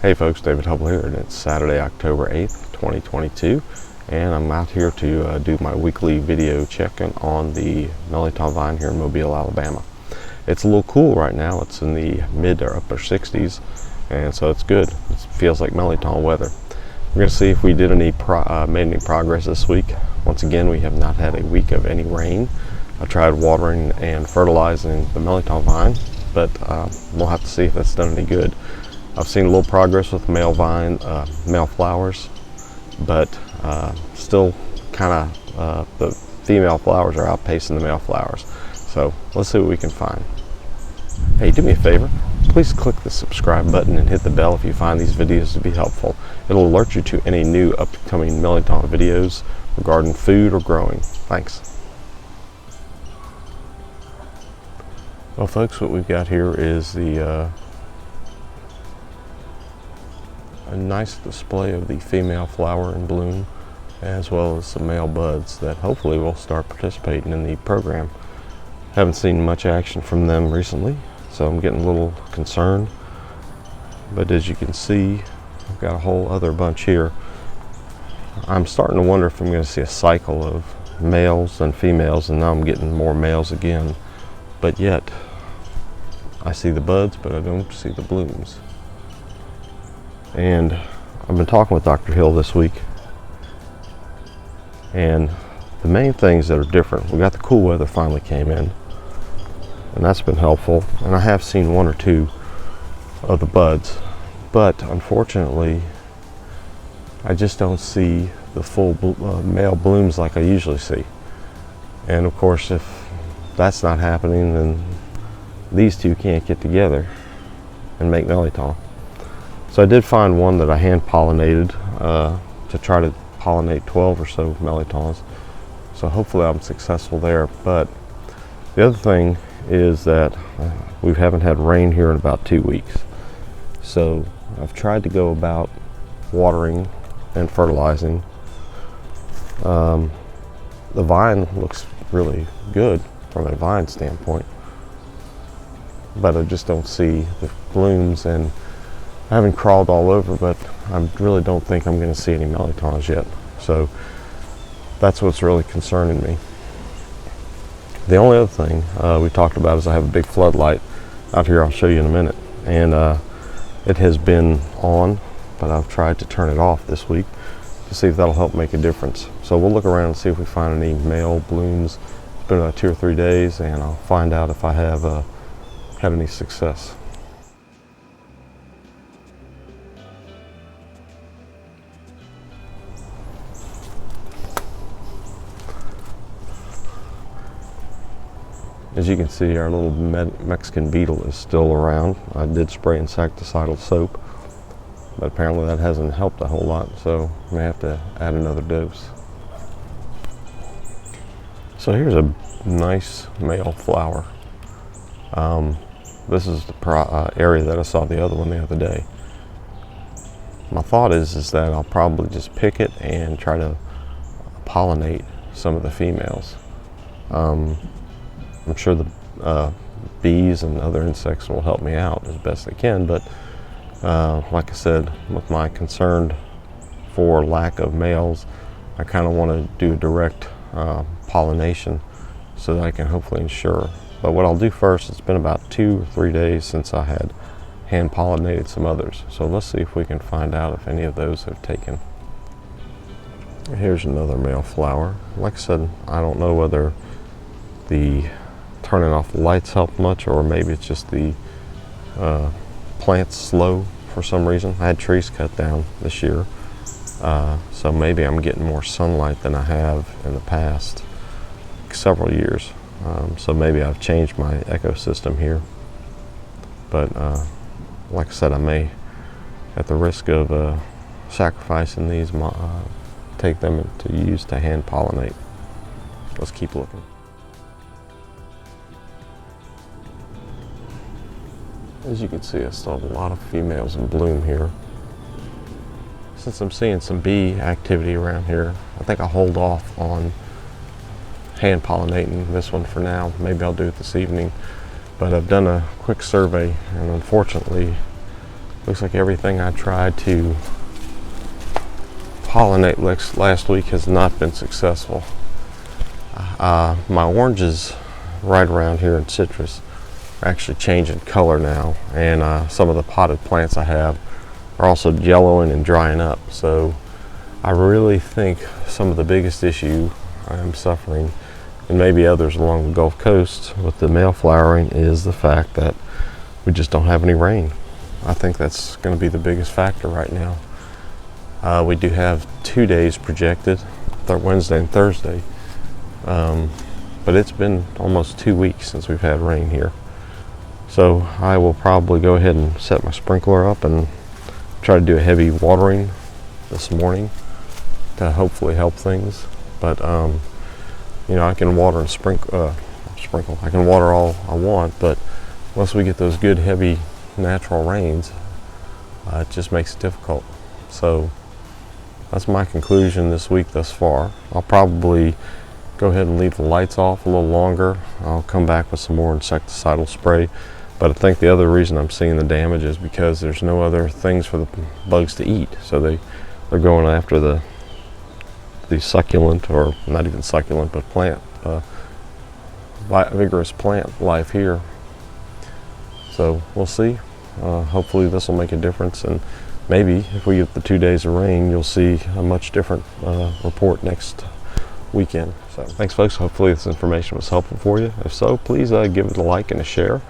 Hey folks, David Hubbell here, and it's Saturday, October 8th, 2022, and I'm out here to do my weekly video check-in on the Mirliton vine here in Mobile, Alabama. It's a little cool right now. It's in the mid or upper 60s, and so it's good. It feels like Mirliton weather. We're going to see if we did made any progress this week. Once again, we have not had a week of any rain. I tried watering and fertilizing the Mirliton vine, but we'll have to see if that's done any good. I've seen a little progress with male flowers, but still kind of the female flowers are outpacing the male flowers. So let's see what we can find. Hey, do me a favor. Please click the subscribe button and hit the bell if you find these videos to be helpful. It'll alert you to any new upcoming Mirliton videos regarding food or growing. Thanks. Well, folks, what we've got here is a nice display of the female flower in bloom, as well as some male buds that hopefully will start participating in the program. Haven't seen much action from them recently, so I'm getting a little concerned. But as you can see, I've got a whole other bunch here. I'm starting to wonder if I'm going to see a cycle of males and females, and now I'm getting more males again. But yet, I see the buds, but I don't see the blooms. And I've been talking with Dr. Hill this week, and the main things that are different, we got the cool weather finally came in, and that's been helpful, and I have seen one or two of the buds, but unfortunately I just don't see the full male blooms like I usually see. And of course, if that's not happening, then these two can't get together and make Mirliton. So I did find one that I hand pollinated to try to pollinate 12 or so Mirlitons. So hopefully I'm successful there. But the other thing is that we haven't had rain here in about 2 weeks. So I've tried to go about watering and fertilizing. The vine looks really good from a vine standpoint, but I just don't see the blooms, and I haven't crawled all over, but I really don't think I'm going to see any Mirlitons yet. So that's what's really concerning me. The only other thing we talked about is I have a big floodlight out here. I'll show you in a minute. And it has been on, but I've tried to turn it off this week to see if that'll help make a difference. So we'll look around and see if we find any male blooms. It's been about 2 or 3 days, and I'll find out if I have had any success. As you can see, our little Mexican beetle is still around. I did spray insecticidal soap, but apparently that hasn't helped a whole lot, so I may have to add another dose. So here's a nice male flower. This is the area that I saw the other one the other day. My thought is that I'll probably just pick it and try to pollinate some of the females. I'm sure the bees and other insects will help me out as best they can, but like I said, with my concern for lack of males, I kind of want to do a direct pollination so that I can hopefully ensure. But what I'll do first, it's been about 2 or 3 days since I had hand pollinated some others, so let's see if we can find out if any of those have taken. Here's another male flower. Like I said, I don't know whether the turning off the lights helped much, or maybe it's just the plant's slow for some reason. I had trees cut down this year, so maybe I'm getting more sunlight than I have in the past several years. So maybe I've changed my ecosystem here. But like I said, I may, at the risk of sacrificing these, take them to use to hand pollinate. Let's keep looking. As you can see, I still have a lot of females in bloom here. Since I'm seeing some bee activity around here, I think I'll hold off on hand pollinating this one for now. Maybe I'll do it this evening. But I've done a quick survey, and unfortunately Looks like everything I tried to pollinate last week has not been successful. My oranges right around here in citrus are actually changing color now, and some of the potted plants I have are also yellowing and drying up. So I really think some of the biggest issue I am suffering, and maybe others along the Gulf Coast with the male flowering, is the fact that we just don't have any rain. I think that's going to be the biggest factor right now. We do have 2 days projected, Wednesday and Thursday, but it's been almost 2 weeks since we've had rain here. So I will probably go ahead and set my sprinkler up and try to do a heavy watering this morning to hopefully help things. But you know, I can water and sprinkle. I can water all I want, but once we get those good heavy natural rains, it just makes it difficult. So that's my conclusion this week thus far. I'll probably go ahead and leave the lights off a little longer. I'll come back with some more insecticidal spray. But I think the other reason I'm seeing the damage is because there's no other things for the bugs to eat. So they're going after the succulent, or not even succulent, but plant, vigorous plant life here. So we'll see. Hopefully this will make a difference, and maybe if we get the 2 days of rain, you'll see a much different report next weekend. So thanks, folks. Hopefully this information was helpful for you. If so, please give it a like and a share.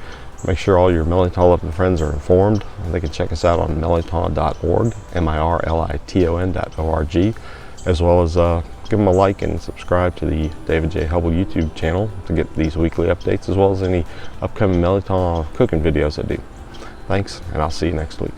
Make sure all your Mirliton loving friends are informed. They can check us out on mirliton.org, mirliton.org, as well as give them a like and subscribe to the David J. Hubbell YouTube channel to get these weekly updates, as well as any upcoming Mirliton cooking videos I do. Thanks, and I'll see you next week.